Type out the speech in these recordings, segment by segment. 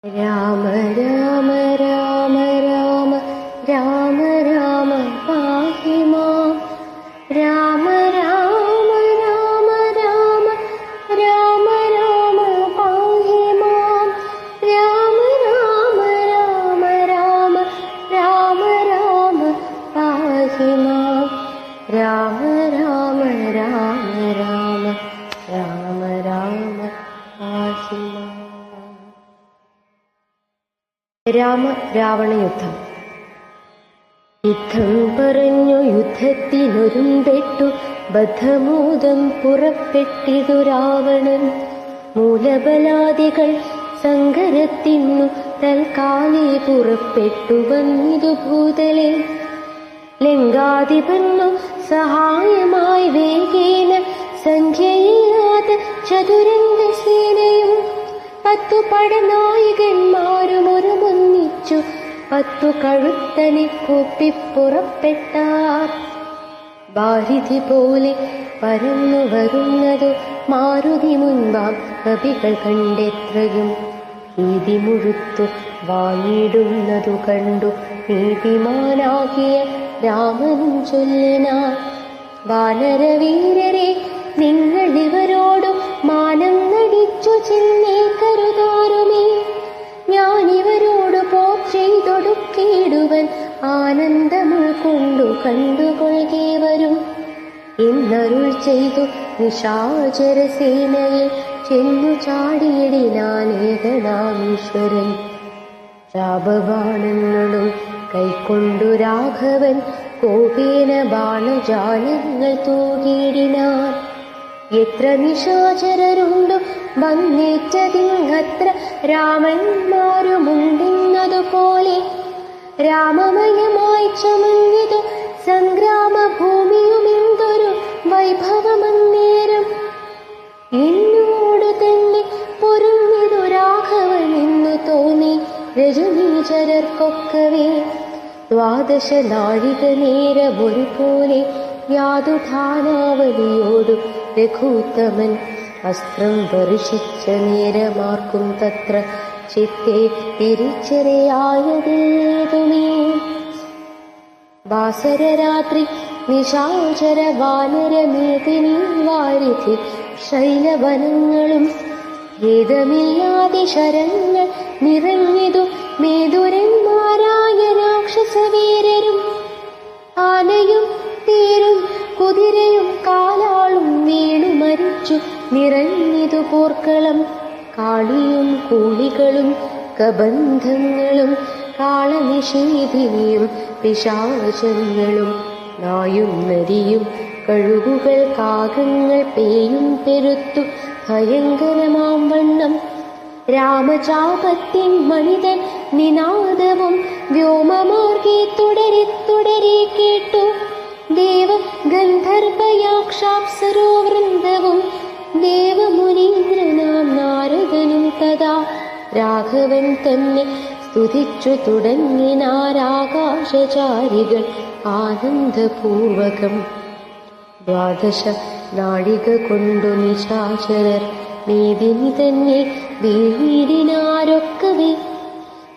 രാമ രാമ രാമ രാമ രാമ രാമ പാഹി മാം. രാമ രാമ രാമ രാമ രാമ രാമ പാഹി മാം. രാമ രാമ രാമ രാമ രാമ രാമ പാഹി മാം. രാമ രാമ രാമ രാമ രാമ രാമ പാഹി മാം. രാമ രാവണ യുദ്ധം. യുദ്ധം പറഞ്ഞു യുദ്ധത്തിനൊരുമ്പെട്ടു ബദ്ധമൂതം പുറപ്പെട്ടിതു രാവണൻ. മൂലബലാദികൾ സങ്കരത്തിനു തൽക്കാലേ പുറപ്പെട്ടു വന്നിതു ഭൂതലെ. ലങ്കാധിപന്നു സഹായമായി വേഗേന സംഖ്യയില്ലാത്ത ചതുരംഗ സേനയും 10 പടനായകന്മാരും ഒരുമൊന്നിച്ചു 10 കഴുത്തനെ കൂപ്പിപ്പുറപ്പെട്ടാർ. ഭാരിധി പോലെ പരന്നു വരുന്നതു മാരുതി മുൻപാം കവികൾ കണ്ടെത്രയും. ഭീതി മുഴുത്തു വാങ്ങിടുന്നതു കണ്ടു നീതിമാനാകിയ രാമനും ചൊല്ലിനാർ. വാനരവീരരെ, നിങ്ങളിവരോടു മാനം നടിച്ചു ചെന്നേ കരുതാറുമേ. ഞാനിവരോടു ചെയ്തൊടുക്കിയിടുവൻ ആനന്ദമുൾക്കൊണ്ടു കണ്ടുകൊള്ളുകേ വരും എന്നരുൾ ചെയ്തു നിശാചരസേനയിൽ ചെന്നു ചാടിയിടിനാനേകനാമീശ്വരൻ. ശാപബാണങ്ങളും കൈക്കൊണ്ടു രാഘവൻ കോപേന ബാണജാലങ്ങൾ തൂകിയിടിനാൻ. എത്ര നിശാചരരുണ്ടു വന്നേറ്റതിങ്ങത്ര രാമന്മാരുമുണ്ടെന്നതുപോലെ രാമമയമായി ചമഞ്ഞതു സംഗ്രാമഭൂമിയുമെന്തൊരു വൈഭവമന്നേരം. എന്നോടു തന്നെ പൊരുന്നിതു രാഘവൻ എന്നു തോന്നി രജനീചരർക്കൊക്കവേ. 12 നാഴിക നേരമൊരുപോലെ യാതുധാനാവലിയോടു രഘൂത്തമൻ അസ്ത്രം വർഷിച്ച നേരമാർക്കും തത്ര ചിത്തെ തിരിച്ചറിയായതേതുമേ. വാസരരാത്രി നിശാചര വാനരമേദിനി വാരിധി ശൈലവനങ്ങളും ഭേദമില്ലാതെ ശരങ്ങൾ നിറഞ്ഞതു മേതുരന്മാരായ രാക്ഷസവീരരും. ആനയും തേരും കുതിരയും കാലാളും വീണു മരിച്ചു നിറഞ്ഞിതു പോർക്കളം. കാളിയും കൂളികളും കബന്ധങ്ങളും കാളനിഷേധിനിയും പിശാചങ്ങളും നായും നരിയും കഴുകുകൾ കാകങ്ങൾ പേയും പെരുത്തു ഭയങ്കരമാം വണ്ണം. രാമചാപത്തിൻ മണിതൻ നിനാദവും വ്യോമമാർഗേ തുടരെ തുടരെ കേട്ടു. ദേവ ഗന്ധർവയാക്ഷാപ്സരോ വൃന്ദവും ദേവമുനീന്ദ്രനാം നാരദനും തഥാ രാഘവൻ തന്നെ സ്തുതിച്ചു തുടങ്ങിനാരാകാശചാരികൾ ആനന്ദപൂർവകം. 12 നാഴിക കൊണ്ടു നിശാചരർ മേദിനി തന്നെ വീഴിനാരൊക്കവേ.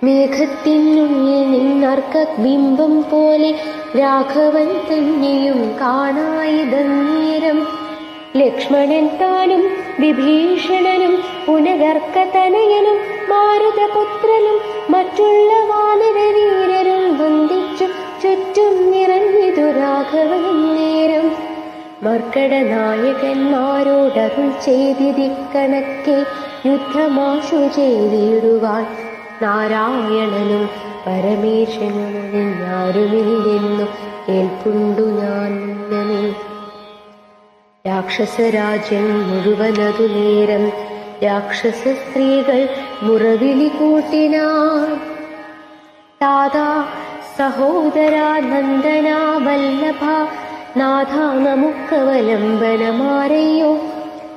മേഘത്തിനുള്ളിൽ നിന്നർക്ക ബിംബം പോലെ രാഘവൻ തന്നെയും കാണായിതന്നേരം. ലക്ഷ്മണൻ താനും വിഭീഷണനും പുനരർക്കതനയനും മാരുതപുത്രനും മറ്റുള്ള വാനരവീരരും വന്ദിച്ചു ചുറ്റും നിറഞ്ഞിതു രാഘവൻ നേരം. മർക്കടനായകന്മാരോടരുൾ ചെയ്തിരിക്കണക്കെ യുദ്ധമാശു ചെയ്തിടുവാൻ നാരായണനും പരമേശ്വരനുമൊഴിഞ്ഞാരുമില്ലെന്നു കേൾപ്പുണ്ടു ഞാൻ മുന്നമേ. രാക്ഷസരാജ്യം മുഴുവനതു നേരം രാക്ഷസ സ്ത്രീകൾ മുറവിളി കൂട്ടിനാർ. താതാ സഹോദരാ നന്ദനാ വല്ലഭ നാഥ നമുക്കവലംബനമാരയ്യോ.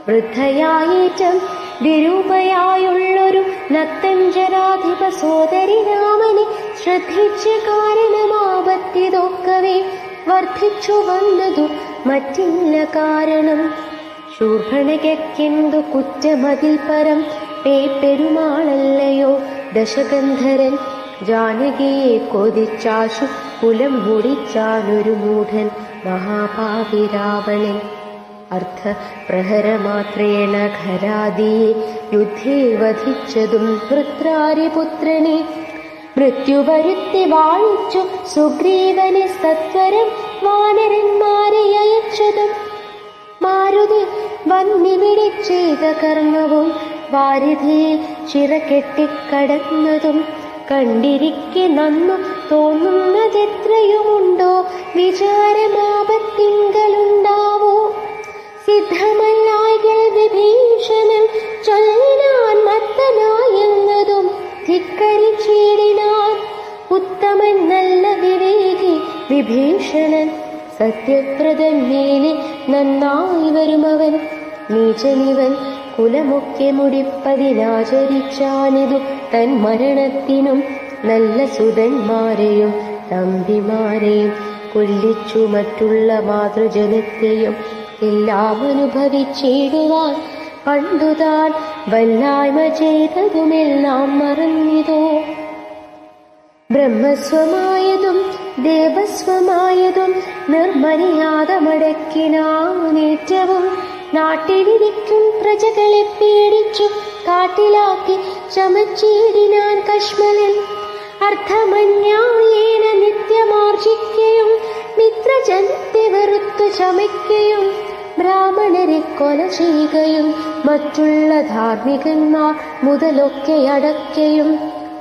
വൃദ്ധയായേറ്റം വിരൂപയായുള്ളൊരു നക്തഞ്ചരാധിപ സോദരി രാമനെ ശ്രദ്ധിച്ച് കാരണമാപത്തിതൊക്കവേ വർദ്ധിച്ചു വന്നതു മറ്റില്ല കാരണം. ശൂർഭണകയ്ക്കെന്തു കുറ്റമതിൽ പരം പെരുമാളല്ലയോ ദശകന്ധരൻ ജാനകിയെ കൊതിച്ചാശു കുലം മുടിച്ചാനൊരു മൂഢൻ മഹാപാപി രാവണൻ. അർത്ഥപ്രഹരമാത്രേണ ഖരാദിയെ യുദ്ധേ വധിച്ചതും വൃത്രാരിപുത്രനെ മൃത്യുവരുത്തി വാഴിച്ചു സുഗ്രീവനെ സത്വരം വാനരന്മാരെ അയച്ചതും മാരുതി വന്നിവിടെ ചെയ്ത കർമ്മവും വാരിധിയിൽ ചിറകെട്ടിക്കടന്നതും കണ്ടിരിക്കെ നന്നു തോന്നുന്നതെത്രയുമുണ്ടോ വിചാരമാപത്തിങ്കലുണ്ടാവോ സിദ്ധമല്ലായകൽ വിഭീഷണൻ ചൊല്ലിനാൻ മത്തനായെന്നതും ധിക്കരിച്ചിടിനാൻ ഉത്തമൻ നല്ല വിവേകി വിഭീഷണൻ സത്യപ്രദൻ മേലെ നന്നായി വരുമവൻ നീചനിവൻ കുലമൊക്കെ മുടിപ്പതിനാചരിച്ചാനിതു തൻ മരണത്തിനും നല്ല സുതന്മാരെയും തമ്പിമാരെയും കൊല്ലിച്ചു മറ്റുള്ള മാതൃജനത്തെയും എല്ലാം അനുഭവിച്ചിടുവാൻ പണ്ടുതാൻ വല്ലായ്മ ചെയ്തതുമെല്ലാം മറന്നിതോ ബ്രഹ്മസ്വമായതും ദേവസ്വമായതും നിർമര്യാദമടക്കിനാനേറ്റവും നാട്ടിലിരിക്കും പ്രജകളെ പേടിച്ചു കാട്ടിലാക്കി ചമച്ചിടിനാൻ കശ്മലൻ അർത്ഥമന്യായേന നിത്യമാർജിക്കയും മിത്രജനത്തെ വെറുത്തു ചമയ്ക്കയും ബ്രാഹ്മണരെ കൊല ചെയ്യുകയും മറ്റുള്ള ധാർമ്മികന്മാർ മുതലൊക്കെ അടക്കയും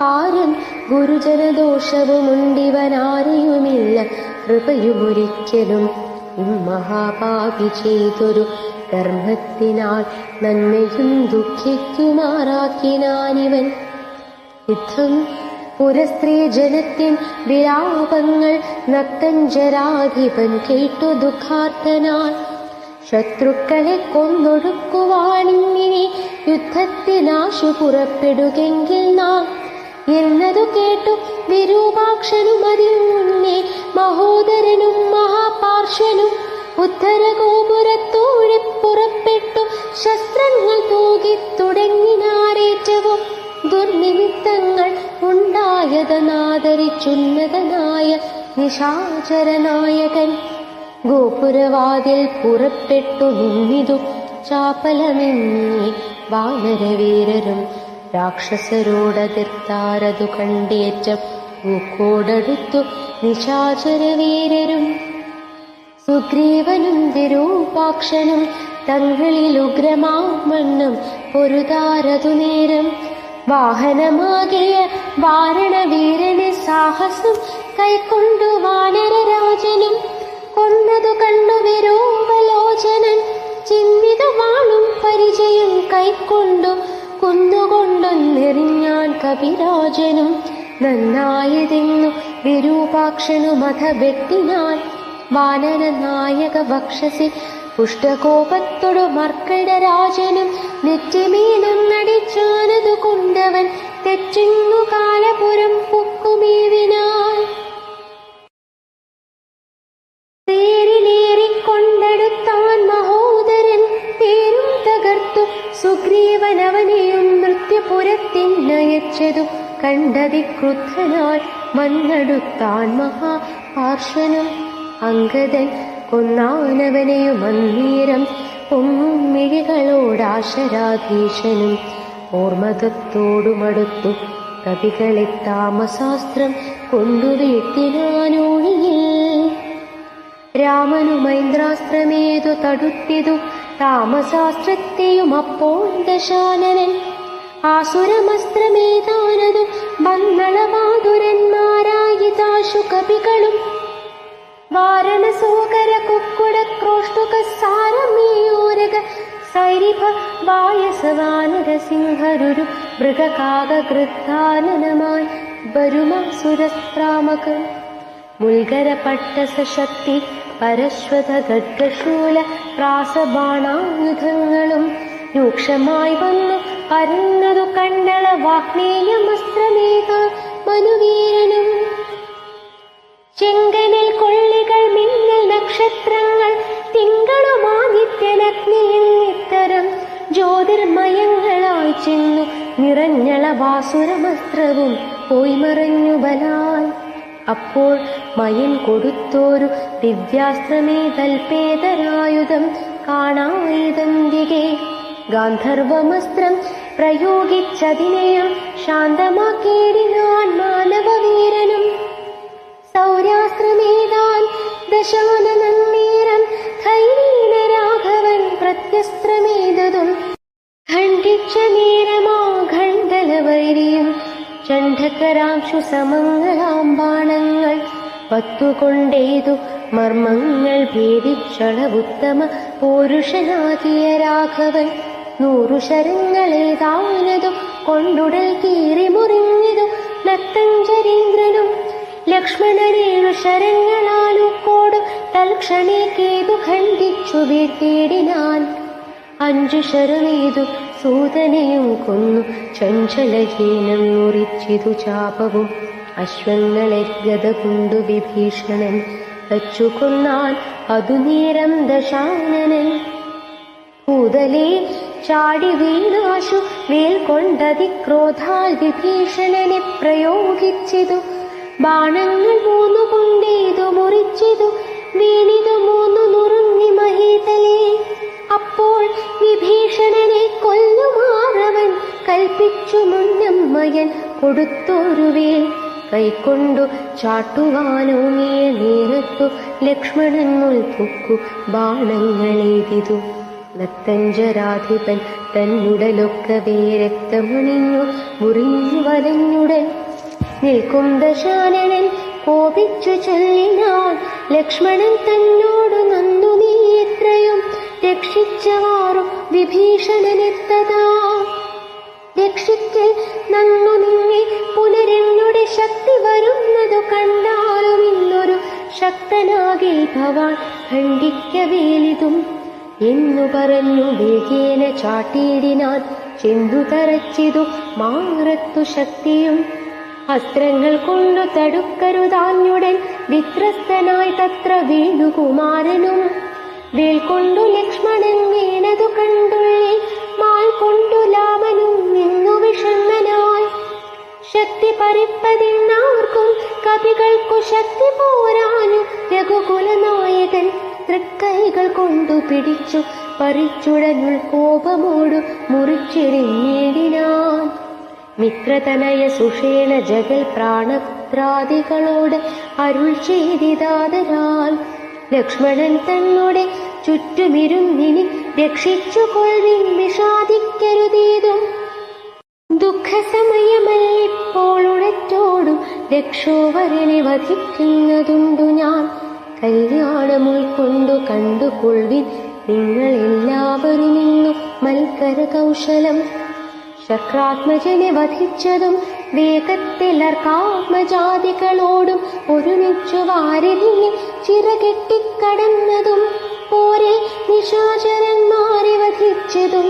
ആരും ഗുരുജനദോഷവുമുണ്ടിവനാരെയുമില്ല കൃപയുമൊരിക്കലും മഹാപാപി ചെയ്തൊരു കർമ്മത്തിനാൽ നന്മയും ദുഃഖിക്കുമാറാക്കിനാനിവൻ യുദ്ധം പുരസ്ത്രീ ജനത്തിൻ വിലാപങ്ങൾ നക്തഞ്ചരാധിപൻ കേട്ടു ദുഃഖാർത്തനാൽ ശത്രുക്കളെ കൊന്നൊടുക്കുവാനിങ്ങനെ യുദ്ധത്തിനാശു പുറപ്പെടുകെങ്കിൽ നാം എന്നതു കേട്ടു വിരൂപാക്ഷനും അതിൽ മുന്നേ മഹോദരനും മഹാപാർശ്വനും ഉത്തരഗോപുരത്തോടെ പുറപ്പെട്ടു ശസ്ത്രങ്ങൾ തൂകിത്തുടങ്ങിനാരേറ്റവും ദുർനിമിത്തങ്ങൾ ഉണ്ടായതെന്നാദരിച്ചുന്നതനായ നിശാചരനായകൻ ഗോപുരവാതിൽ പുറപ്പെട്ടു നിന്നിതു ചാപലമെന്നീ വാനരവീരരും രാക്ഷസരോടതിർത്താരതു കണ്ടേറ്റം പൂക്കോടടുത്തു നിശാചരവീരരും സുഗ്രീവനും വിരൂപാക്ഷനും തങ്ങളിലുഗ്രമാമണ്ണം പൊരുതാരതു നേരം വാഹനമാകിയ വാരണവീരനെ സാഹസം കൈക്കൊണ്ടു വാനരരാജനും കൊന്നതു കണ്ടു വിരൂപലോചനൻ ചിന്നിതു വാളും പരിചയം കൈക്കൊണ്ടു കുന്നുകൊണ്ടൊന്നെറിഞ്ഞാൻ കപിരാജനും നന്നായതെന്നു വിരൂപാക്ഷനുമഥ വെട്ടിനാൻ വാനരനായക വക്ഷസിൽ പുഷ്ടകോപത്തോടു മർക്കടരാജനും നെറ്റിമീനും നടിച്ചാനതു കൊണ്ടവൻ തെറ്റിന്നു കാലപുരം പൊക്കുമീവിനാൻ തേരിലേറിക്കൊണ്ടെടുത്താൻ മഹോദരൻ തേരും തകർത്തു സുഗ്രീവനവനെയും മൃത്യുപുരത്തിനയച്ചതു കണ്ടതിക്രുദ്ധനായി മണ്ണടുത്താൻ മഹാപാർശ്വനും അംഗദൻ കൊന്നാനവനെയും അന്നേരം പൊമ്മിഴികളോടാശരാധീശനും ഓർമ്മതത്തോടുമടുത്തു കവികളെ താമസാസ്ത്രം കൊണ്ടുവീട്ടിനാനോണിയിൽ രാമനുമൈന്ദ്രാസ്ത്രമേതു തടുത്തിതു താമസാസ്ത്രത്തെയും അപ്പോൾ ദശാനനൻ ആസുരമസ്ത്രമേതാനതു മംഗളമാതുരന്മാരായിതാശു കവികളും വാരണസോകര കുക്കുട ക്രോഷ്ടുക സാരമേയോരക സൈരിഭ വായസവാനര സിംഹരുരു മൃഗകാകൃത്താനനമായി വരുമാസുരസ്ത്രാമക മുൽഗരപട്ട സശക്തി പരശ്വത ഖഡ്ഗശൂല പ്രാസബാണായുധങ്ങളും രൂക്ഷമായി വന്നു പരന്നതു കണ്ടള വാഗ്നേയമസ്ത്രമേക മനുവീരനും ചെങ്കനിൽ കൊള്ളികൾ മിന്നൽ നക്ഷത്രങ്ങൾ തിങ്കളുമാദിത്യനഗ്നിയിൽ ഇത്തരം ജ്യോതിർമയങ്ങളായി ചെന്നു നിറഞ്ഞളവാസുരമസ്ത്രവും പോയി മറഞ്ഞു ബലാൽ. അപ്പോൾ മയൻ കൊടുത്തോരു ദിവ്യാസ്ത്രമേ തൽപേതരായുധം കാണായുധന്തികെ. ഗാന്ധർവമസ്ത്രം പ്രയോഗിച്ചതിനെയും ശാന്തമാക്കിയിടിനാൻ മാനവവീരനും. സൗരാസ്ത്രമേതാൻ ദശാനനന്നേരം ധൈര്യേന രാഘവൻ പ്രത്യസ്ത്രമേതതും ഖണ്ഡിച്ച നേരമാ ഖണ്ഡലവൈരിയും ചണ്ഡകരാംശു സമങ്ങളാം ബാണങ്ങൾ പത്തുകൊണ്ടേതു മർമ്മങ്ങൾ ഭേദിച്ചളവുത്തമ പോരുഷനാകിയ രാഘവൻ. 100 ശരങ്ങളേതാനതു കൊണ്ടുടൽ കീറി മുറിഞ്ഞതു നക്തഞ്ചരീന്ദ്രനും. ലക്ഷ്മണനേഴു ശരങ്ങളാലുക്കോടു തൽക്ഷണേ കേതു ഖണ്ഡിച്ചു വീഴ്ത്തിയിടിനാൻ. 5 ശരമേതു സൂതനെയും കൊന്നു ചഞ്ചലജീനം മുറിച്ചിതു ചാപവും. അശ്വങ്ങളെ ഗത കൊണ്ടു വിഭീഷണൻ വച്ചു കൊന്നാൻ അതു നേരം ദശാനനൻ. ഭൂതലേ ചാടി വീണാശു വേൽ കൊണ്ടതിക്രോധാൽ വിഭീഷണനെ പ്രയോഗിച്ചിതു. ബാണങ്ങൾ 3 കൊണ്ടേതു മുറിച്ചിതു വീണിതു 3 നുറുങ്ങി മഹീതലേ. അപ്പോൾ വിഭീഷണനെ കൊല്ലുമാറവൻ കൽപ്പിച്ചു മുന്നമ്മയൻ കൊടുത്തോരു വേൽ. കൈക്കൊണ്ടു ചാട്ടുവാനോങ്ങിയ നേരത്തു ലക്ഷ്മണൻ മുൾപൊക്കു ബാണങ്ങളെയ്തിതു. നക്തഞ്ചരാധിപൻ തന്നുടലൊക്കവേ രക്തമണിഞ്ഞു മുറിഞ്ഞു വലഞ്ഞുടൻ. നിൽക്കും ദശാനനൻ കോപിച്ചു ചൊല്ലിനാൻ ലക്ഷ്മണൻ തന്നോടു നന്നു നീ എത്രയും രക്ഷിച്ചവാറു വിഭീഷണനെത്തതാ. രക്ഷിക്കൽ നന്നു നിന്നെ പുനരെന്നുടെ ശക്തി വരുന്നതു കണ്ടാലും ഇന്നൊരു ശക്തനാകിൽ ഭവാൻ ഖണ്ഡിക്കവേലിതും എന്നു പറഞ്ഞു വേഗേന ചാട്ടിയിടിനാൻ. ചെന്നു തറച്ചിതു മാറത്തു ശക്തിയും. അസ്ത്രങ്ങൾ കൊണ്ടു തടുക്കരുതാഞ്ഞുടൻ വിത്രസ്തനായി തത്ര വീണു കുമാരനും. വേൽ കൊണ്ടു ലക്ഷ്മണൻ വീണതു കണ്ടുള്ളിൽ മാൽ കൊണ്ടു ലാമനും നിന്നു വിഷണ്ണനായി. ശക്തി പരിപ്പതിന്നാർക്കും കവികൾക്കു ശക്തി പോരാഞ്ഞു രഘുകുലനായകൻ. തൃക്കൈകൾ കൊണ്ടു പിടിച്ചു പറിച്ചുടനുൾ കോപമോടു മുറിച്ചെറിഞ്ഞിടിനാൻ. മിത്രതനയ സുഷേണ ജഗൽ പ്രാണപുത്രാദികളോട് അരുൾ ചെയ്തിതാതരാൽ ലക്ഷ്മണൻ തന്നോടെ ചുറ്റുമിരുന്നിനി രക്ഷിച്ചു കൊൾവിൻ വിഷാദിക്കരുതേതും. ദുഃഖസമയമല്ലിപ്പോൾ ഉടറ്റോടു രക്ഷോവരനെ വധിക്കുന്നതുണ്ടു ഞാൻ. കല്യാണം ഉൾക്കൊണ്ടു കണ്ടുകൊള്ളിൻ നിങ്ങൾ എല്ലാവരും ഇന്നു മൽക്കര കൗശലം. ശക്രാത്മജനെ വധിച്ചതും വേഗത്തിലർക്കാത്മജാതികളോടും ഒരുമിച്ചു വാരിതിനെ ചിറകെട്ടിക്കടന്നതും പോരെ നിശാചരന്മാരെ വധിച്ചതും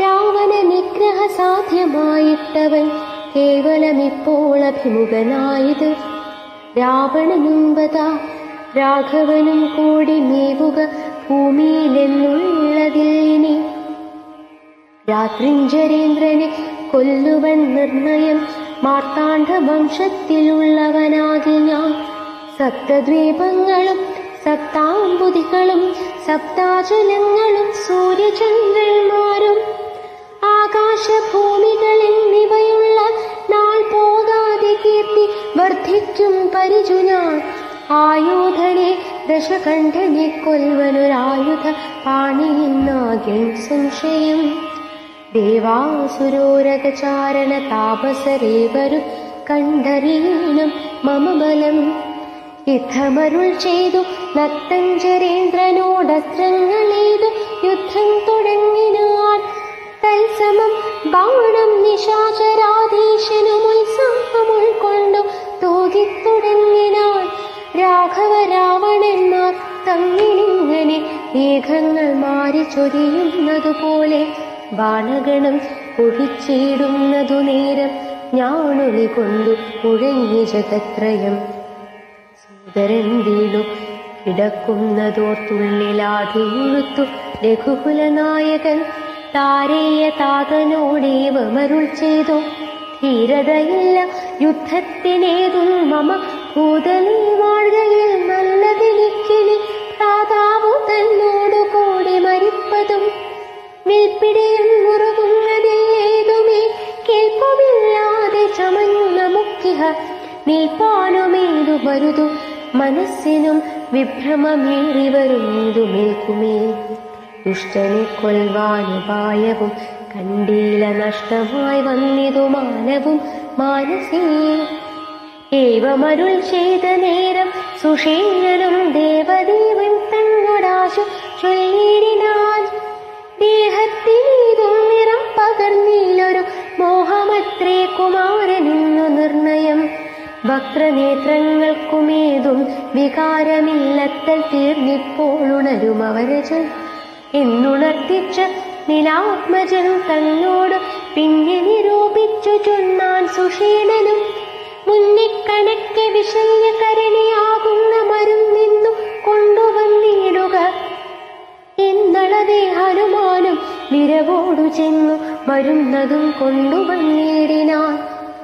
രാവണ നിഗ്രഹ സാധ്യമായിട്ടവൻ കേവലമിപ്പോൾ അഭിമുഖനായത്. രാവണനും വധാ രാഘവനും കൂടി മേവുക ഭൂമിയിലെന്നുള്ളതിൽ ഇനി. രാത്രിഞ്ചരേന്ദ്രനെ കൊല്ലുവൻ നിർണയം മാർത്താണ്ഡ വംശത്തിലുള്ളവനാകി ഞാൻ. സപ്തദ്വീപങ്ങളും സപ്താംബുദികളും സപ്താചലങ്ങളും സൂര്യചന്ദ്രന്മാരും ആകാശഭൂമികൾ എന്നിവയുള്ള നാൾ പോകാതെ കീർത്തി വർദ്ധിക്കും പരിചു ഞാൻ. ആയുധനെ ദശകണ്ഠനെ കൊൽവനൊരായുധ പാണിയെന്നാകിൽ സംശയം. ദേവാസുരോരകചാരണ താപസരേവരു കണ്ടറിയണം മമ ബലം. യുദ്ധമരുൾ ചെയ്തു നക്തഞ്ചരേന്ദ്രനോടസ്ത്രങ്ങളേതു യുദ്ധം തുടങ്ങിനാൻ. തത്സമം ബാണം നിശാചരാധീശനുമുത്സാഹമുൾക്കൊണ്ടു തോകിത്തുടങ്ങിനാൻ. രാഘവ രാവണന്മാർ തമ്മിലിങ്ങനെ മേഘങ്ങൾ മാറി ചൊരിയുന്നതുപോലെ ബാണഗണം ഒഴിച്ചിടുന്നതു നേരം ഞാണൊലി കൊണ്ടു മുഴങ്ങി ജഗത്രയം. സോദരൻ വീണു കിടക്കുന്നതോർത്തുള്ളിലാധിമുഴുത്തു രഘുകുലനായകൻ. താരേയ താതനോടേവമരുൾ ചെയ്തു, ധീരതയില്ല യുദ്ധത്തിനേതും മമ ഭൂതലേ വാഴ്കയിൽ നല്ലതെനിക്കിനി ഭ്രാതാവു തന്നോടു കൂടി മരിപ്പതും മേൽപ്പിടിയും മുറുകുന്നതേതുമേ കേൾപ്പുമില്ലാതെ ചമഞ്ഞ മുഖ്യ മേൽപ്പാനുമേതു വരുതു മനസ്സിനും വിഭ്രമമേറി വരുന്നതു മേൽക്കുമേൽ ദുഷ്ടനെ കൊൽവാനുപായവും കണ്ടീല നഷ്ടമായി വന്നിതു മാനവും മാനസേ ഏവമരുൾ ചെയ്ത നേരം സുഷേണനും ദേവദേവൻ തന്നോടാശു ചൊല്ലിടിനാൻ, ദേഹത്തിനീതും നിറം പകർന്നില്ലൊരു മോഹമത്രേ കുമാരനെന്നു നിർണയം, വക്രനേത്രങ്ങൾക്കുമേതും വികാരമില്ലത്തൽ തീർന്നിപ്പോഴുണരും അവരജൻ എന്നുണർത്തിച്ച നിലാത്മജൻ തന്നോട് പിന്നെ നിരൂപിച്ചു ചൊന്നാൻ സുഷേണനും, മുന്നിക്കണക്കെ വിഷയകരണിയാകുന്ന മരുന്നിന്നു കൊണ്ടുവന്നിടുക എന്നളതേ ഹനുമാനും വിരവോടു ചെന്നു വരുന്നതും കൊണ്ടുവന്നിടിനാൻ.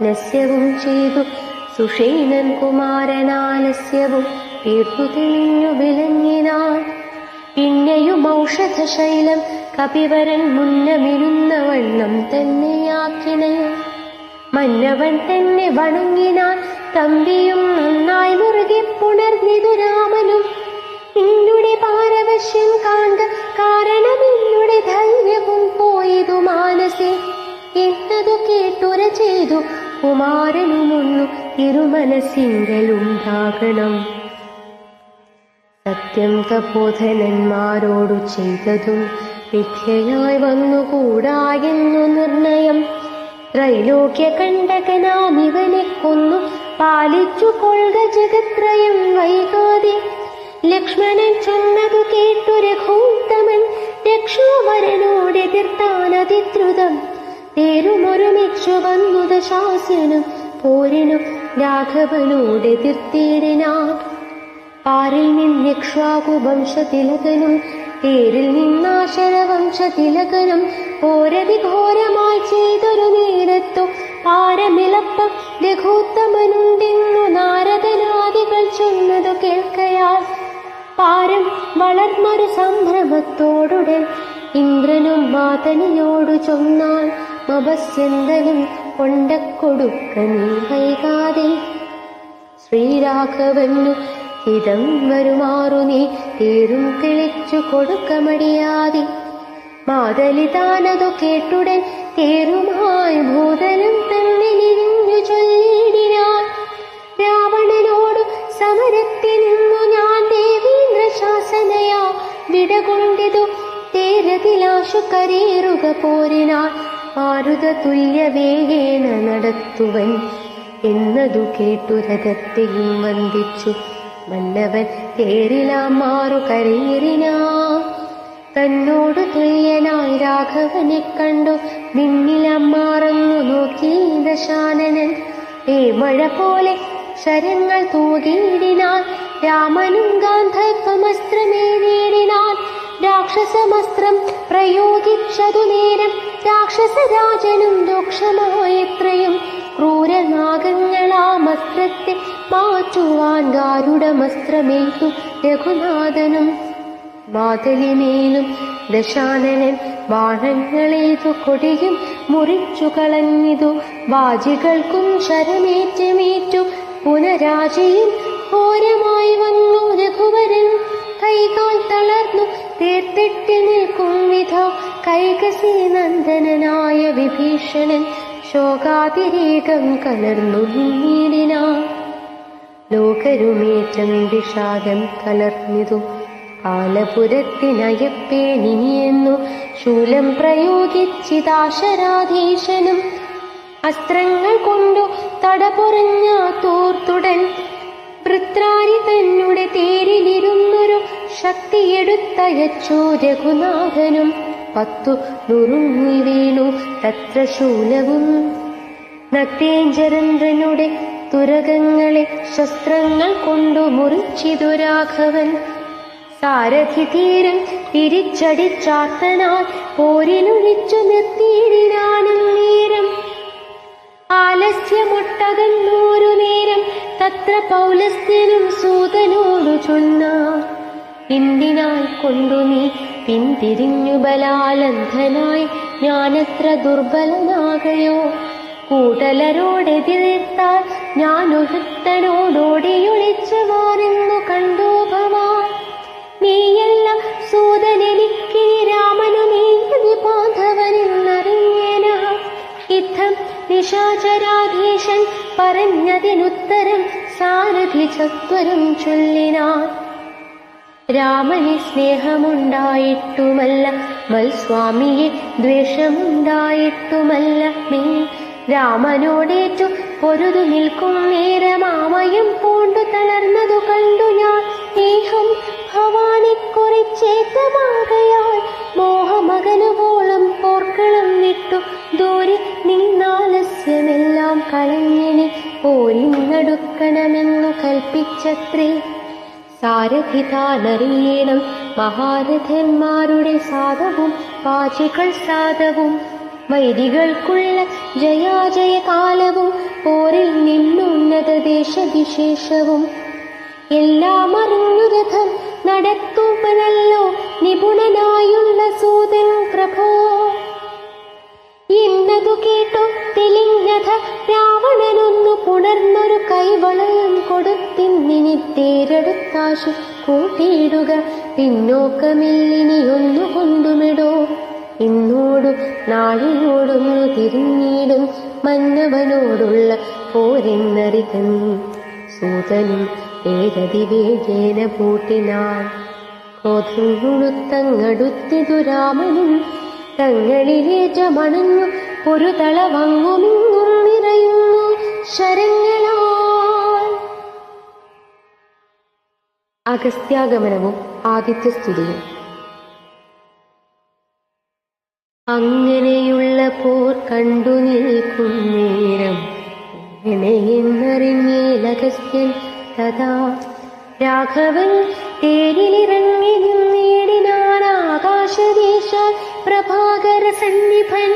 ലസ്യവും ചെയ്തു സുഷേണൻ കുമാരനാലസ്യവും തീർത്തു തെളിഞ്ഞു വിളങ്ങിനാൻ. പിന്നെയും ഔഷധശൈലം കപിവരൻ മുന്നമിരുന്ന വണ്ണം തന്നെയാക്കിണയും മന്നവൻ തന്നെ വണങ്ങിനാൻ. തമ്പിയും നന്നായി മുറുകെ പുണർന്നിതു രാമനും, നിന്നുടെ പാരവശ്യം കാണ്ട കാരണം എന്നുടെ ധൈര്യവും പോയതു മാനസേ എന്നതു കേട്ടുര ചെയ്തു കുമാരനുമൊന്നു ഇരുമനസ്സിങ്കലുണ്ടാകണം. സത്യം തപോധനന്മാരോടു ചെയ്തതും മിഥ്യയായി വന്നുകൂടായെന്നു നിർണയം, ത്രൈലോക്യ കണ്ടകനാം ഇവനെ കൊന്നു പാലിച്ചു കൊള്ളുക ജഗത്രയം വൈകാതെ. ലക്ഷ്മണൻ ചൊന്നതു കേട്ടു രഘൂത്തമൻ രക്ഷോവരനോടെതിർത്താനതിദ്രുതം, തേരുമൊരുമിച്ചു വന്നു ദശാസ്യനും പോരിനും രാഘവനോടെതിർത്തിടിനാൻ. പാരിൽ നിന്നിക്ഷ്വാകുവംശതിലകനും തേരിൽ നിന്നാശരവംശതിലകനും പോരതിഘോരമായി ചെയ്തൊരു നേരത്തു പാരമിളപ്പം രഘൂത്തമനുണ്ടെന്നു നാരദനാദികൾ ചൊന്നതു കേൾക്കയാൽ പാരം വളർന്നൊരു സംഭ്രമത്തോടുടൻ ഇന്ദ്രനും മാതനിയോടു ചൊന്നാൽ, മപസ്യന്തനും കൊണ്ടക്കൊടുക്ക നീ വൈകാതെ ശ്രീരാഘവനു ഹിതം വരുമാറു നീ തേരും തെളിച്ചു കൊടുക്കമടിയാതെ. മാതലിതാനതു കേട്ടുടൻ തേരുമായി ഭൂതലം തന്നെ നിരിഞ്ഞു ചൊല്ലിടിനാൻ, രാവണനോടു സമരത്തിനിന്നു ഞാൻ ദേവീന്ദ്ര ശാസനയാ വിടകൊണ്ടിതു തേരതിലാശു കരേറുക പോരിനാൻ മാരുത തുല്യ വേഗേന നടത്തുവൻ എന്നതു കേട്ടു രഥത്തെയും വന്ദിച്ചു മന്നവൻ തേരിലാം മാറു കരേറിനാ. തന്നോടു തുല്യനായി രാഘവനെ കണ്ടു നിന്നിലാം മാറന്നു നോക്കി ദശാനനൻ. മഴ പോലെ ശരങ്ങൾ തൂകിയിടിനാൻ രാമനും ഗാന്ധർവമസ്ത്രമേറിയിടിനാൻ. രാക്ഷസമസ്ത്രം പ്രയോഗിച്ചതു നേരം രാക്ഷസരാജനും രൂക്ഷമായെത്രയും ക്രൂരനാഗങ്ങളാമസ്ത്രത്തെ മാറ്റുവാൻ ഗാരുഡമസ്ത്രമേറ്റു രഘുനാഥനും. മാതലിമേലും ദശാനനൻ ബാണങ്ങളേതു കൊടിയും മുറിച്ചു കളഞ്ഞിതു വാജികൾക്കും ശരമേറ്റമേറ്റു പുനരാജയും ഘോരമായി വന്നു രഘുവരൻ. കൈകാൽ തളർന്നു തീർത്തിട്ട് നിൽക്കും വിധം കൈകസി നന്ദനായ വിഭീഷണൻ ശോകാതിരേകം കലർന്നു നീടിനാൻ. ലോകരുമേറ്റം വിഷാദം കലർന്നിതു കാലപുരത്തിനയപ്പേണിയെന്നു ശൂലം പ്രയോഗിച്ചിതാശരാധീശനും. അസ്ത്രങ്ങൾ കൊണ്ടു തടപുറഞ്ഞ തോർത്തുടൻ വൃത്രാരി തന്നെ തേരിലിരുന്നൊരു ശക്തിയെടുത്തയച്ചു രഘുനാഥനും. 10 നുറുങ്ങി വീണു തത്ര ശൂലവും. നക്തേഞ്ചരന്ദ്രനുടെ തുരകങ്ങളെ ശസ്ത്രങ്ങൾ കൊണ്ടു മുറിച്ചിതു രാഘവൻ. സാരഥി തീരം തിരിച്ചടിച്ചാർത്തനാൽ പോരിലൊഴിച്ചു നിർത്തിയിടാനും നേരം ആലസ്യമൊട്ടകന്നൂരു നേരം തത്ര പൗലസ്ത്യനും സൂതനോടു ചൊന്നാർ, എന്തിനായി കൊണ്ടു നീ പിന്തിരിഞ്ഞു ബലാലന്ധനായി ഞാനത്ര ദുർബലനാകയോ? കൂടലരോടെതിർത്താൽ ഞാനൊരുത്തനോടോടിയൊളിച്ചു മാറുന്നു കണ്ടു ഭവാൻ. നീയല്ല സൂതനെനിക്ക് രാമനു നീതി ബാന്ധവനെന്നറിഞ്ഞേന. ഇത്തം നിശാചരാധീശൻ പറഞ്ഞതിനുത്തരം സാരഥി ചത്വരം ചൊല്ലിനാൻ. രാമന് സ്നേഹമുണ്ടായിട്ടുമല്ല, മൽസ്വാമിയെ ദ്വേഷമുണ്ടായിട്ടുമല്ല, നീ രാമനോടേറ്റു പൊരുതു നിൽക്കും നേരമാമയം പൂണ്ടു തളർന്നതു കണ്ടു ഞാൻ. സ്നേഹം ഭവാനെക്കുറിച്ചേറ്റമാകയാൽ മോഹമകനുവോളം പോർക്കളം വിട്ടു ദൂരെ നിന്നാലസ്യമെല്ലാം കളഞ്ഞിനി പോരിന്നടുക്കണമെന്നു കൽപ്പിച്ചത്രേ. സാരഥി താനറിയണം മഹാരഥന്മാരുടെ സാധവും പാചികൾ സാധവും, വൈരികൾക്കുള്ള ജയാജയകാലവും പോരിൽ നിന്നുന്നത ദേശവിശേഷവും എല്ലാം അറിഞ്ഞു രഥം നടത്തുവനല്ലോ നിപുണനായുള്ള സൂതൻ പ്രഭോ. എന്നതു കേട്ടു തെളിഞ്ഞഥ രാവണനൊന്നു പുണർന്നൊരു കൈവളയം കൊടുത്തിന്നിനി തേരെടുത്താശു കൂട്ടിയിടുക, പിന്നോക്കമില്ലിനിയൊന്നു കൊണ്ടുമിടോ. ഇന്നോടു നാടിനോടൊന്നു തിരിഞ്ഞിടും മന്നവനോടുള്ള പോരെന്നറികൻ. സൂതനും ഏകതിവേഗേന പൂട്ടിനാൻ. ക്രോധം മുഴുത്തങ്ങടുത്തിതു രാമനും തങ്ങളിലേറ്റമണഞ്ഞു ഒരു തളവങ്ങുമിങ്ങും നിറയുന്നു ശരങ്ങളാൽ. അഗസ്ത്യാഗമനവും ആദിത്യസ്തുതിയും. അങ്ങനെയുള്ള പോർ കണ്ടു നിൽക്കും നേരം എങ്ങനെയെന്നറിഞ്ഞേലഗസ്ത്യൻ തഥാ രാഘവൻ തേരിലിറങ്ങി നിന്നേടിനാൻ ആകാശദേശ പ്രഭാകര സന്നിഭൻ.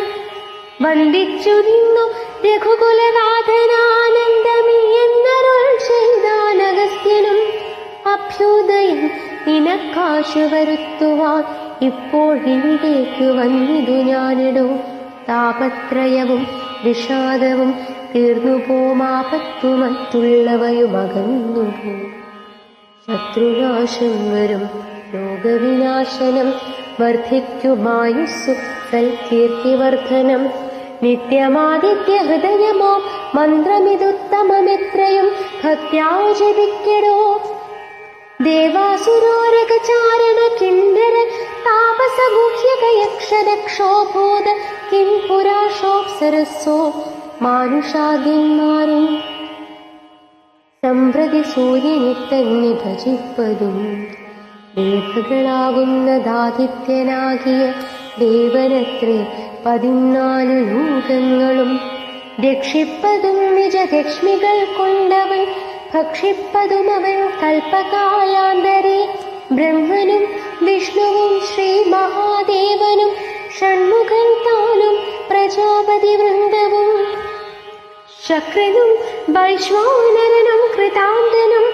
വന്ദിച്ചു നിന്നു രഘുകുലനാഥനാനന്ദമീ എന്നരുൾ ചെയ്താൻ അഗസ്ത്യനും. അഭ്യുദയം നിനക്കാശു വരുത്തുവാൻ ഇപ്പോഴിവിടേക്കു വന്നിതു ഞാനിടോ. താപത്രയവും വിഷാദവും തീർന്നുപോമാപത്തു മറ്റുള്ളവയും അകന്നുപോ. ശത്രുനാശം വരും ലോകവിനാശനം വർദ്ധിക്കുമായുസ്സു സൽകീർത്തിവർദ്ധനം. നിത്യമാദിത്യ ഹൃദയമോ മന്ത്രമിതുത്തമമെത്രയും ഭക്ത്യാ ജപിക്കടോ. ദേവാസുരോരകചാരണ കിന്നര താപസഗുഹ്യകയക്ഷരക്ഷോഭൂത കിം പുരാശോപ്സരസ്സോ മാനുഷാദ്യന്മാരും സമ്പ്രതി സൂര്യനെ തന്നെ ഭജിപ്പതും. ദേവകളാകുന്നതാദിത്യനാകിയ ദേവനത്രേ 14 ലോകങ്ങളും. രക്ഷിപ്പതും നിജലക്ഷ്മികൾ കൊണ്ടവൻ ഭക്ഷിപ്പതുമവൻ കൽപ്പകാലാന്തരേ. ബ്രഹ്മനും വിഷ്ണുവും ശ്രീ മഹാദേവനും ഷൺമുഖൻ താനും പ്രജാപതി വൃന്ദവും ശക്രനും വൈശ്വാനരനും കൃതാന്തനും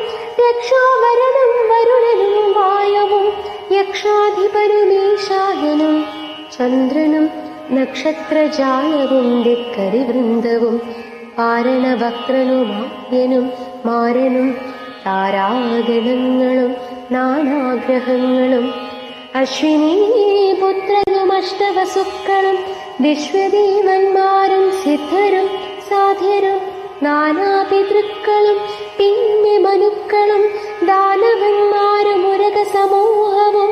രക്ഷാവരണം വരുണനും വായവും യക്ഷാധിപനുമീശായനും ചന്ദ്രനും നക്ഷത്രജാലവും ദിക്കരിവൃന്ദവും പാരണഭക്തനുമാര്യനും മാരനും താരാഗണങ്ങളും നാനാഗ്രഹങ്ങളും അശ്വിനീ പുത്രനും അഷ്ടവസുക്കളും വിശ്വദേവന്മാരും സിദ്ധരും സാധ്യരും നാനാപിതൃക്കളും പിന്നെ മനുക്കളും ദാനവന്മാരും ഉരക സമൂഹവും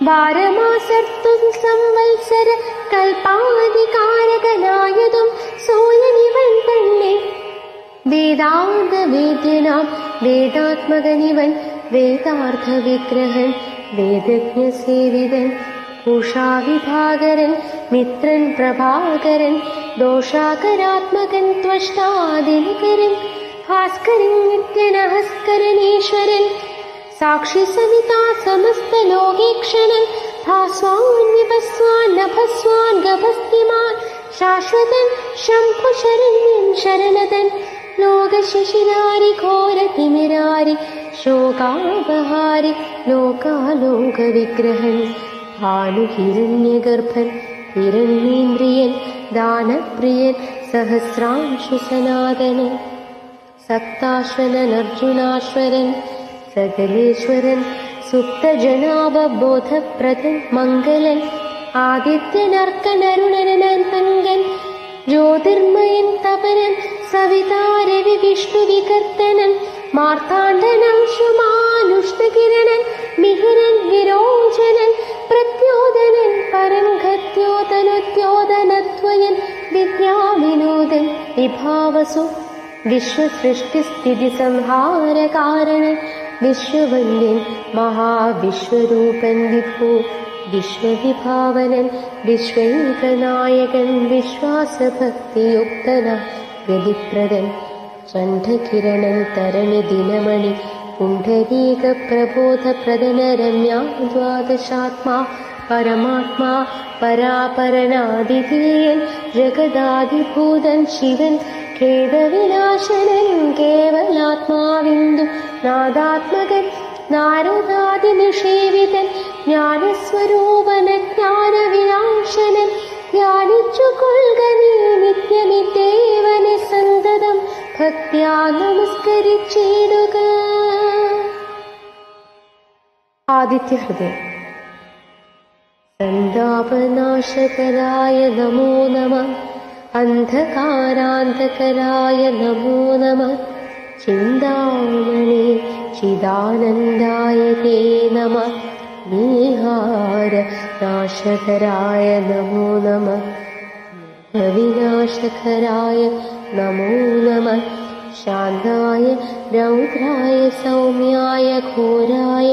വാരമാസർത്തും സംവത്സര കൽപ്പാധികാരകനായതും സൂര്യനിവൻ തന്നെ. വേദാന്ത വേദ്യനാം വേദാത്മകനിവൻ വേദാർത്ഥ വിഗ്രഹൻ വേദജ്ഞ സേവിതൻ ഉഷാവിഭാകരൻ മിത്രൻ പ്രഭാകരൻ ദോഷാകരാത്മകൻ ത്വഷ്ടാദിനകരൻ ഭാസ്കരൻ നിത്യനഹസ്കരനീശ്വരൻ സാക്ഷി സവിതാ സമസ്ത ലോകേക്ഷണൻ ഭാസ്വാൻ വിഭസ്വാൻ നഭസ്വാൻ ഗഭസ്തിമാൻ ശാശ്വതൻ ശംഭുശരണ്യൻ ശരണതൻ ലോകശിശിരാരി ഘോരതിമിരാരി ശോകാപഹാരി ലോകാലോക വിഗ്രഹൻ ഭാനുഹിരണ്യഗർഭൻ ഹിരണ്യേന്ദ്രിയൻ ദാനപ്രിയൻ സഹസ്രാംശു സനാതനൻ സപ്താശ്വരൻ അർജുനാശ്വരൻ സകലേശ്വരൻ സുപ്തജനാവബോധപ്രദൻ മംഗലൻ ആദിത്യനർക്കനരുണനൻ പങ്കൻ ജ്യോതിർമയൻ തപനൻ സവിതാരവി വിഷ്ണു വികർത്തനൻ മാർത്താണ്ഡനാശുമാനുഷ്ഠകിരണൻ മിഹിരൻ വിരോചനൻ പ്രത്യോദനൻ പരംഗത്യോതനുദ്യോതനത്വയൻ വിദ്യാവിനോദൻ വിഭാവസു വിശ്വസൃഷ്ടിസ്ഥിതി സംഹാരകാരണൻ വിശ്വവന്ദ്യൻ മഹാവിശ്വരൂപൻ വിഭോ വിശ്വവിഭാവനൻ വിശ്വൈകനായകൻ വിശ്വാസഭക്തിയുക്തന ഗതിപ്രദൻ ചണ്ഡകിരണൻ തരണി ദിനമണി പുണ്ഡരീക പ്രബോധപ്രദന രമ്യാ ദ്വാദശാത്മാ പരമാത്മാ പരാപരനാദിതീയൻ ജഗദാദിഭൂതൻ ശിവൻ ഖേദവിനാശനൻ കേവലാത്മാവിന്ദു നാദാത്മകൻ നാരദാദിനിഷേവിതൻ ജ്ഞാനസ്വരൂപന ജ്ഞാനവിനാശനൻ ധ്യാനിച്ചു കൊൽക നീ നിത്യമിദേവനെ സന്തതം ഭക്ത്യാ നമസ്കരിച്ചിടുക. ആദിത്യഹൃദയം. സന്താപനാശകരായ നമോ നമഃ. അന്ധകാരാന്തകരായ നമോ നമഃ. ചിന്താമണി ചിദാനന്ദായ തേ നമഃ. നീഹാര നാശകരായ നമോ നമഃ. വിനാശകരായ നമോ നമഃ. ശാന്തായ രൗദ്രായ സൗമ്യായ ഘോരായ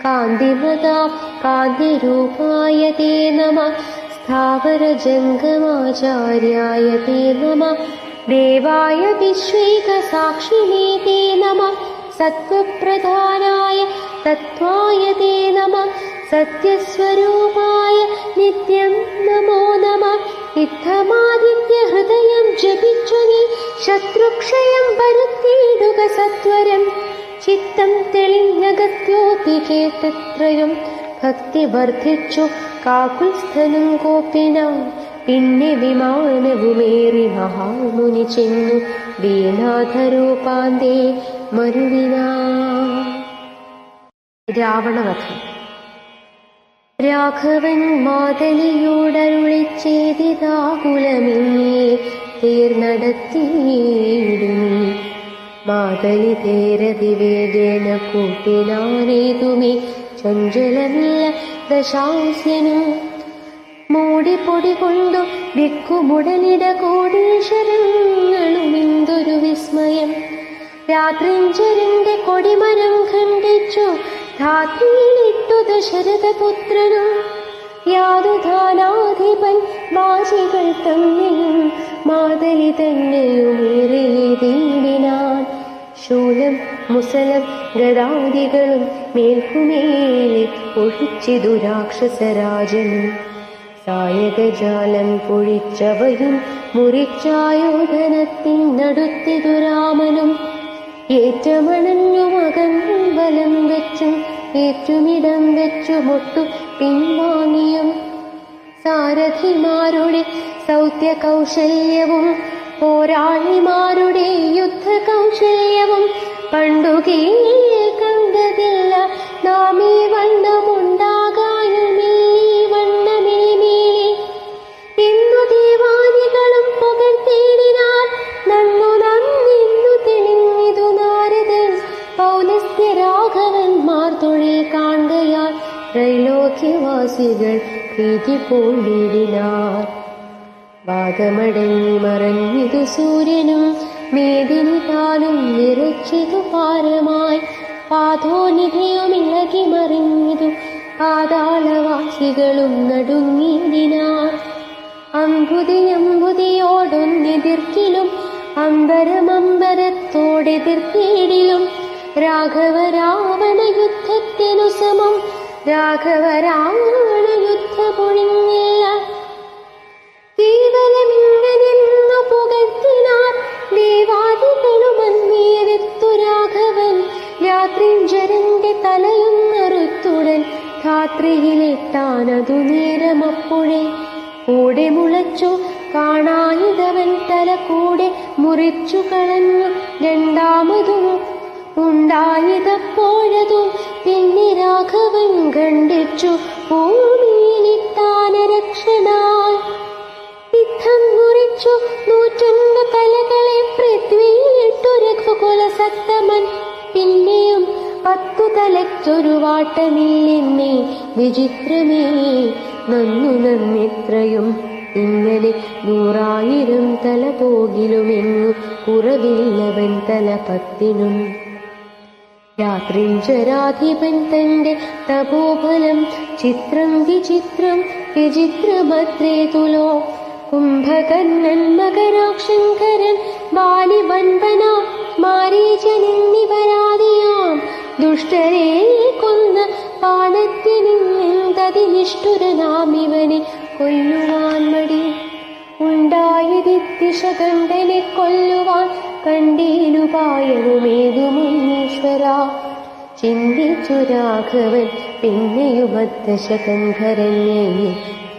കാന്തിമതാ കാന്തിരൂപായ തേ നമഃ. സ്ഥാവരജംഗമാചാര്യായ തേ നമഃ. ദേവായ വിശ്വൈകസാക്ഷിണേ തേ നമഃ. സത്വപ്രധാനായ തത്വായ തേ നമഃ. സത്യസ്വരൂപായ നിത്യം നമോ നമഃ. ഇത്തമാദിത്യ ഹൃദയം ജപിച്ചു നീ ശത്രുക്ഷയം വരുത്തിയിടുക സത്വരം. ചിത്തം തെളിഞ്ഞകത്യോതി കേട്ടത്രയും ഭക്തി വർദ്ധിച്ചു കാകുൽസ്ഥനും കോപ്പിനാൻ. പിന്നെ വിമാനവുമേറി മഹാമുനി ചെന്നു ദീനാഥരൂപാന്തേ മരുവിനാ. രാവണവധം. രാഘവൻ മാതലിയോടരുളിച്ചേതിതാകുലമിന്നേ തീർന്നടത്തിയിടുമീ. മാതലി തേരതിവേഗേന കൂട്ടിനാനേതുമേ ചഞ്ചലമില്ല ദശാസ്യനും. മൂടിപ്പൊടി കൊണ്ടു ദിക്കുമുടലിട കോടീശ്വരങ്ങളുമിന്തൊരു വിസ്മയം. രാത്രിഞ്ചരന്റെ കൊടിമരം ഖണ്ഡിച്ചു ധാത്രിയിലിട്ടു ദശരഥപുത്രനും. യാതുധാനാധിപൻ വാചികൾ തന്നെയും മാതലി തന്നെയുമേറിയതീടിനാൻ. ശൂലം മുസലം ഗദാദികളും മേൽക്കുമേലെ ഒഴിച്ചിതു രാക്ഷസരാജനും. സായകജാലം പൊഴിച്ചവയും മുറിച്ചായോധനത്തിനടുത്തിതു രാമനും. ഏറ്റമണഞ്ഞുമകന്നും വലം വെച്ചും ഏറ്റുമിടം വെച്ചുമൊട്ടു പിൻവാങ്ങിയും. സാരഥിമാരുടെ സൗത്യകൗശല്യവും പോരാളിമാരുടെ യുദ്ധകൗശല്യവും പണ്ടു കണ്ടതില്ല നാമീ വണ്ണമുണ്ടാകാനുമീ വണ്ണമേമേലേ. ഇന്നു ദേവാദികളും പുകഴ്ത്തേടിനാർ നന്നു നന്നിന്നു തെളിഞ്ഞിതു നാരദൻ. പൗലസ്ത്യരാഘവന്മാർ തൊഴിൽ കാണുകയാൽ ത്രൈലോക്യവാസികൾ പ്രീതി പൂണ്ടിടിനാർ. വാദമടങ്ങി മറഞ്ഞിതു സൂര്യനും മേദിനി താനും നിറച്ചിതു പാരമായി. പാദോനിധിയുമിളകി മറിഞ്ഞിതു പാതാളവാസികളും നടുങ്ങിയിടിനാർ. അമ്പുതിയോടൊന്നെതിർക്കിലും അമ്പരമമ്പരത്തോടെതിർത്തിയിടിലും രാഘവ രാവണ യുദ്ധത്തിനു സമം രാഘവ രാവണ യുദ്ധ പൊഴിഞ്ഞില്ല. കേവലമിങ്ങനെന്നു പുകഴ്ത്തിനാർ ദേവാദികളുമന്നേരത്തു രാഘവൻ രാത്രിഞ്ചരന്റെ തലയൊന്നറുത്തുടൻ ധാത്രിയിലിട്ടാനതു നേരമപ്പോഴേ കൂടെ മുളച്ചു കാണായിതവൻ തല കൂടെ മുറിച്ചു കളഞ്ഞു രണ്ടാമതും ഉണ്ടായതപ്പോഴതു പിന്നെ രാഘവൻ ഖണ്ഡിച്ചു ഭൂമിയിലിട്ടാനരക്ഷനായി യുദ്ധം മുറിച്ചു 101 തലകളെ പൃഥ്വിയിലിട്ടു രഘുകുലസത്തമൻ പിന്നെയും 10 തലയ്ക്കൊരു വാട്ടമില്ലെന്നേ വിചിത്രമേ നന്നു നന്നിത്രയും ഇങ്ങനെ 100,000 തല പോകിലുമെങ്ങു കുറവില്ലവൻ തല 10നും. രാത്രിഞ്ചരാധിപൻ തന്റെ തപോഫലം ചിത്രം വിചിത്രം വിചിത്രമത്രേ തുലോ. കുംഭകർണൻ മകരാക്ഷങ്കരൻ ബാലിവൻപന മാരീചനെന്നിവരാദിയാം ദുഷ്ടരെ കൊന്ന പാണത്തിനിഷ്ടുരനാമിവനെ കൊല്ലുവാൻ മടി ഉണ്ടായതിശകണ്ഠനെ കൊല്ലുവാൻ കണ്ടീനുപായവുമേതുമുനീശ്വര. ചിന്തിച്ചു രാഘവൻ പിന്നെയുമത്ത ശകണ്ഠരനെ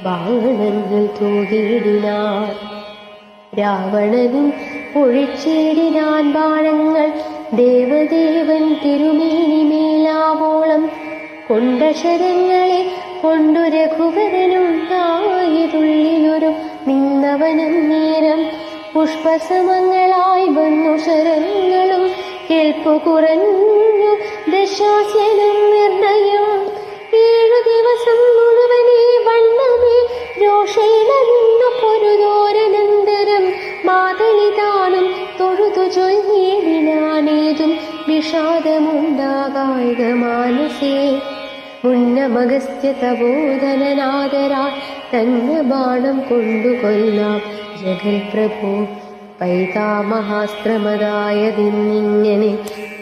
ബാണങ്ങൾ തൂകിയിടിനാർ. രാവണനും ഒഴിച്ചിടിനാൻ ബാണങ്ങൾ ദേവദേവൻ തിരുമേനിമേലാവോളം കൊണ്ട ശരങ്ങളെ കൊണ്ടു രഘുവരനുണ്ടായതുള്ളിലൊരു നിന്നവനും നേരം പുഷ്പസമങ്ങളായി വന്നു ശരങ്ങളും കേൾപ്പു കുറഞ്ഞു ദശാസ്യനും നിർണയം. 7 ദിവസം മുഴുവനേ വണ്ണമേ രോഷേണ നിന്നു പൊരുതോരനന്തരം മാതളിതാനും തൊഴുതു ചൊല്ലിയിടിനാനേതും വിഷാദമുണ്ടാകായിക മാനസേ. മുന്നമഗസ്ത്യ തപോധനനാദരാ തന്നെ ബാണം കൊണ്ടു കൊല്ലാം ജഗൽ പ്രഭു. പൈതാമഹാസ്ത്രമതായതിന്നിങ്ങനെ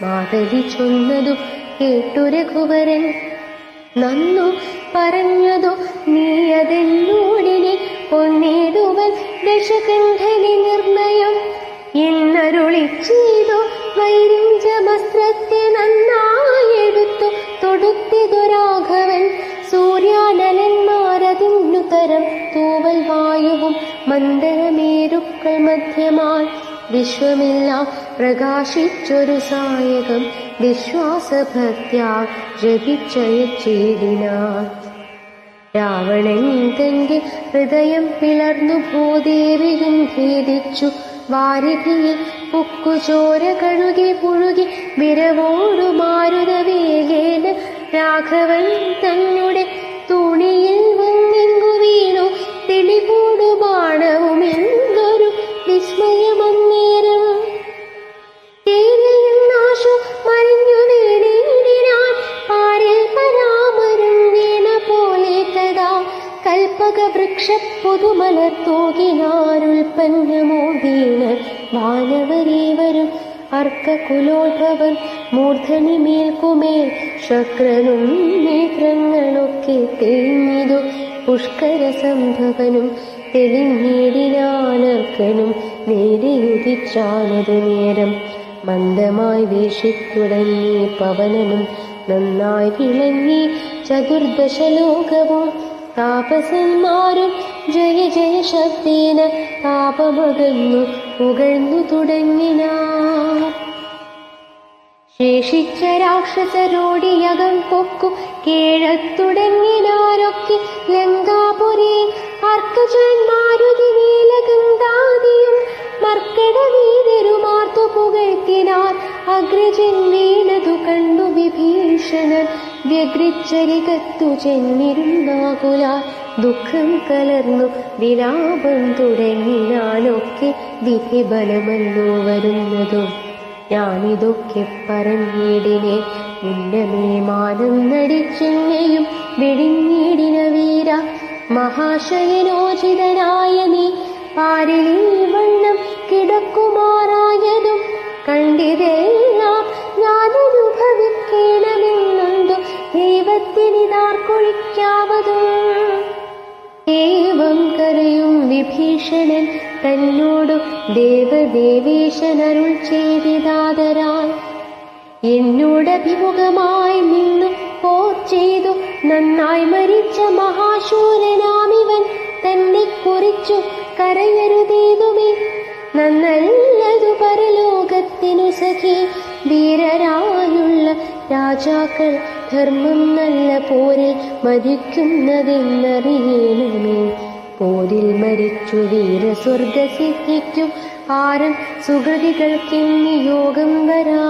മാതലി ചൊന്നതു കേട്ടു രഘുവരൻ. നന്നു പറഞ്ഞതു നീ അതെന്നോടിനെ കൊന്നിടുവൻ ദശകണ്ഠനെ നിർണയം എന്നരുളിച്ചെയ്തു. വൈരിഞ്ചമസ്ത്രത്തെ നന്നായെടുത്തു തൊടുത്തിതു രാഘവൻ. സൂര്യാനലന്മാരതിന്നുതരം തൂവൽ വായുവും മന്ദരമേരുക്കൾ മധ്യമായി വിശ്വമെല്ലാം പ്രകാശിച്ചൊരു സായകം വിശ്വാസഭക്ത്യാ ജപിച്ചയച്ചിടിനാർ. രാവണൻ തന്റെ ഹൃദയം പിളർന്നു ഭൂദേവിയും ഭേദിച്ചു വാരിധിയിൽ പുക്കുചോര കഴുകി പുഴുകി വിരവോടു മാരുതവേഗേന രാഘവൻ തന്നെ തുണിയിൽ വന്നെങ്കു വീണു തെളിവോടു ബാണവും എന്തൊരു വിസ്മയമന്നേരം. തേരിൽ നിന്നാശു മറിഞ്ഞു വീണിടിനാൻ പാരിൽ പരാമരം വീണ പോലെ തഥാ കൽപ്പക വൃക്ഷ പുതുമലർ തൂകിനാരുൽപ്പന്നമോ വീണ വാനവരേവരും അർക്കകുലോദ്ഭവൻ മൂർധനി മേൽക്കുമേൽ ശക്രനും നേത്രങ്ങളൊക്കെ തെളിഞ്ഞിതു പുഷ്കര സംഭവനും തെളിഞ്ഞിടിനാനർക്കനും നേരെയുദിച്ചാനതു നേരം. മന്ദമായി വീശിത്തുടങ്ങി പവനനും നന്നായി വിളങ്ങി ചതുർദശലോകവും. താപസന്മാരും ജയ ജയ ശബ്ദേന താപമകന്നു പുകഴ്ന്നു തുടങ്ങിനാർ. ശേഷിച്ച രാക്ഷസരോടിയകം പൊക്കു കേഴത്തുടങ്ങിനാരൊക്കെ ലങ്കാപുരി. അർക്കജന്മാരുതി നീലഗന്ധാദിയും മർക്കടവീരരുമാർത്തു പുകഴ്ത്തിനാർ. അഗ്രജൻ വീണതു കണ്ടു വിഭീഷണൻ വ്യഗ്രിച്ചരികത്തു ചെന്നിരുന്നാകുലാൽ ദുഃഖം കലർന്നു വിലാപം തുടങ്ങിനാനൊക്കെ വിധിബലമല്ലോ വരുന്നതും. ഞാനിതൊക്കെ പറഞ്ഞിടിനെ മുന്നമേ മാനം നടിച്ചെന്നെയും വെടിഞ്ഞിടിന വീര. മഹാശയനോചിതനായ നീ പാരിലീ വണ്ണം കിടക്കുമാറായതും കണ്ടിതെല്ലാം ഞാനൊരു യാതൊം. ഏവം കരയും വിഭീഷണൻ തന്നോടു ദേവദേവേശൻ അരുൾ ചെയ്തിതാദരാൽ, എന്നോടഭിമുഖമായി നിന്നു പോർ ചെയ്തു നന്നായി മരിച്ച മഹാശൂരനാമിവൻ തന്നെ കുറിച്ചു കരയരുതേതുമേ. നന്നല്ലതു പരലോകത്തിനു സഖി, ധീരരായുള്ള രാജാക്കൾ ധർമ്മം നല്ല പോരിൽ മരിക്കുന്നതെന്നറിയേണമേ. പോരിൽ മരിച്ചു വീരസ്വർഗസിദ്ധിക്കും ആരം സുഹൃതികൾക്കിന്നി യോഗം വരാ.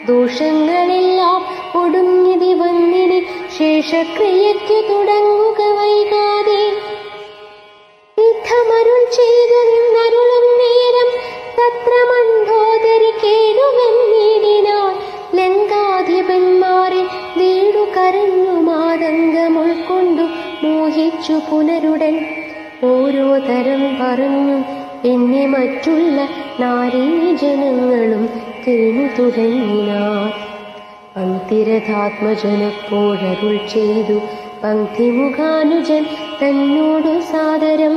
ദോഷങ്ങളെല്ലാം ഒടുങ്ങിതി വന്നിനി ശേഷക്രിയയ്ക്കു തുടങ്ങുക വൈകാതെ. യുദ്ധമരുൾ ചെയ്തു നിന്നരുളും നേരം തത്ര മണ്ഡോദരി കേടുവന്നിടിനാൾ. ലങ്കാധിപന്മാരെ വീടു കരഞ്ഞു മാതംഗം ഉൾക്കൊണ്ടു മോഹിച്ചു പുനരുടൻ. ഓരോ തരം പറഞ്ഞു പിന്നെ മറ്റുള്ള നാരീജനങ്ങളും കേണു തുടങ്ങിനാർ. പങ്ക്തിരഥാത്മജനപ്പോഴരുൾ ചെയ്തു പങ്ക്തിമുഖാനുജൻ തന്നോടു സാദരം.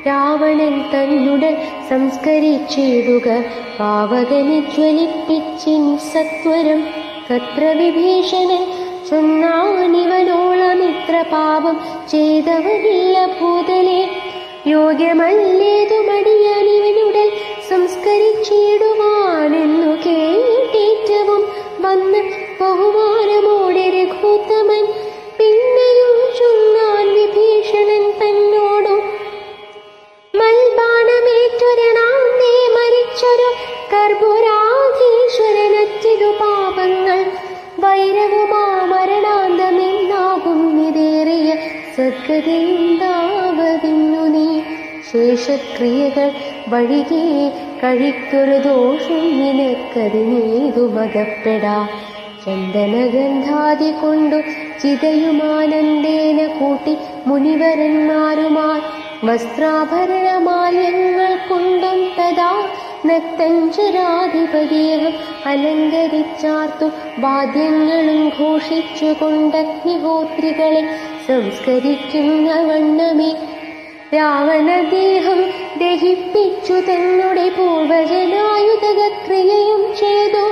രാവണൻ തന്നുടൻ സംസ്കരിച്ചിടുക പാവകനെ ജ്വലിപ്പിച്ചിനി സത്വരം. തത്ര വിഭീഷണൻ ചൊന്നാനിവനോളമിത്ര പാപം ചെയ്തവനില്ല ഭൂതലേ. യോഗ്യമല്ലേതുമടിയാനിവനുടൻ സംസ്കരിച്ചിടുവാനെന്നു കേട്ടേറ്റവും വന്ന് ബഹുമാനമോടെ രഘുത്തമൻ. പിന്നെയും ചൊന്നാൻ വിഭീഷണൻ തന്നോടു, മൽബാണമേറ്റൊരണാന്തേ മരിച്ചൊരു കർപ്പുരാധീശ്വരനറ്റിതു പാപങ്ങൾ. വൈരവുമാ മരണാന്തമെന്നാകും നിതേറിയ സദ്ഗതിയുണ്ടാവതിന്നു നീ. ശേഷക്രിയകൾ വഴികെ കഴിക്കൊരു ദോഷം നിനക്കതിനേതുമകപ്പെടാ. ചന്ദനഗന്ധാദി കൊണ്ടു ചിതയുമാനന്ദേന കൂട്ടി മുനിവരന്മാരുമാർ വസ്ത്രാഭരണമാല്യങ്ങൾ കൊണ്ടും തഥാ നക്തഞ്ചരാധിപതിയവും അലങ്കരിച്ചാർത്തു വാദ്യങ്ങളും ഘോഷിച്ചു കൊണ്ടഗ്നിഹോത്രികളെ സംസ്കരിക്കുന്ന വണ്ണമേ. രാവണദേഹം ദഹിപ്പിച്ചു തന്നെ പൂർവജനായുധക്രിയയും ചെയ്തു.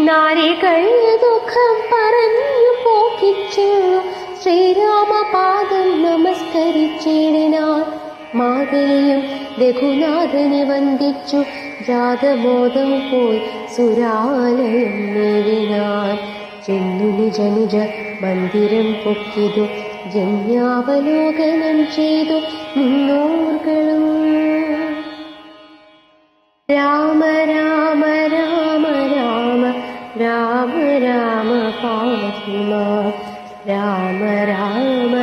നാരികൾ ദുഃഖം പറഞ്ഞു പോക്കിച്ചു ശ്രീരാമപാദം നമസ്കരിച്ചിടിനാർ. മാതയും രഘുനാഥനെ വന്ദിച്ചു ജാതബോധം പോയി സുരാലയം നേടിനാർ. ചെന്നു നിജ നിജ മന്ദിരം പൊക്കിതു ജന്യാവലോകനം ചെയ്തു നിന്നോർകളും. രാമ രാമ രാമ രാമ രാമ രാമ പാവി മാം. രാമ രാമ